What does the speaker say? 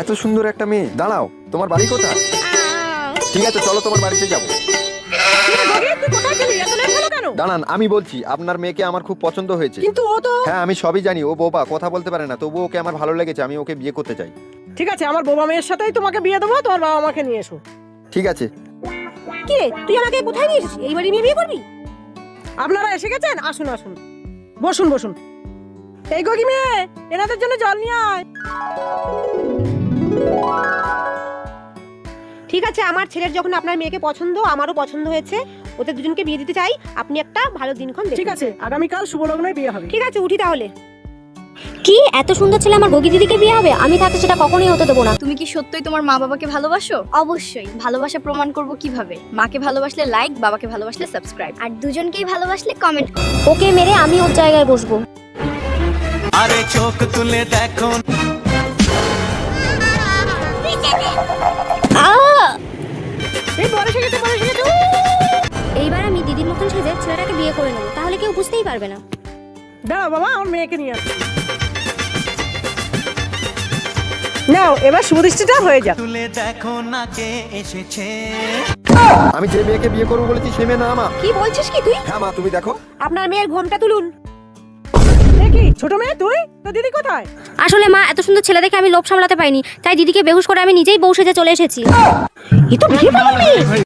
এত সুন্দর একটা মেয়ে, দাঁড়াও, তোমার বাড়ি কোথায়? ঠিক আছে, চলো তোমার বাড়িতে যাবো। দাঁড়ান, আমি বলছি, আপনার মেয়েকে আমার খুব পছন্দ হয়েছে। কিন্তু ও তো হ্যাঁ, আমি সবই জানি, ও বোবা, কথা বলতে পারে না, তবু ওকে আমার ভালো লেগেছে, আমি ওকে বিয়ে করতে চাই। ঠিক আছে, আমার বোবা মেয়ের সাথেই তোমাকে বিয়ে দেবো, তোমার বাবা মাকে নিয়ে এসো। ঠিক আছে। কি রে, তুই আমাকে কোথায় নিয়ে এসেছিস? এই বাড়ি নিয়ে বিয়ে করবি? আপনারা এসে গেছেন, আসুন আসুন, বসুন বসুন। এই গগি মেয়ে, এনাদের জন্য জল নিয়ে আয়। ঠিক আছে, আমার ছেলের যখন আপনার মেয়েকে পছন্দ, আমারও পছন্দ হয়েছে, ওদের দুজনকে বিয়ে দিতে চাই। আপনি একটা ভালো দিনক্ষণ দেখুন। ঠিক আছে, আগামীকাল শুভ লগ্নে বিয়ে হবে। ঠিক আছে, উঠি তাহলে। কি এত সুন্দর ছেলে আমার গগি দিদিকে বিয়ে হবে? আমি থাকতে সেটা কখনোই হতে দেবো না। তুমি কি সত্যিই তোমার মা বাবাকে ভালোবাসো? অবশ্যই। ভালোবাসা প্রমাণ করব কিভাবে? মাকে ভালোবাসলে লাইক, বাবাকে ভালোবাসলে সাবস্ক্রাইব। আর দুজনকেই ভালোবাসলে কমেন্ট। ওকে মেরে আমি ওর জায়গায় বসবো। আরে চোখ তুলে দেখো। এই বড় এসে গেছে, বড় এসে গেছে। এইবার আমি দিদির মতন সেজে ছেলেটাকে বিয়ে করে নেবো, তাহলে কেউ বুঝতেই পারবে না। দাঁড়াও বাবা, আমার মেয়েকে নিয়ে আসো। নাও, এবার শুভদৃষ্টিটা হয়ে যাক। তুলে দেখো না কে এসেছে। আমি যে মেয়েকে বিয়ে করবো বলেছি সে মেয়ে না মা। কি বলছিস কি তুই? হ্যাঁ মা, তুমি দেখো। আপনার মেয়ের ঘোমটা তুলুন। দেখি, ছোট মেয়ে তুই, তো দিদি কোথায়? আসলে মা, এত সুন্দর ছেলে দেখে আমি লোভ সামলাতে পাইনি, তাই দিদিকে বেহুশ করে আমি নিজেই বউ সেজে চলে এসেছি। এ তো বিয়ে পাগল মেয়ে।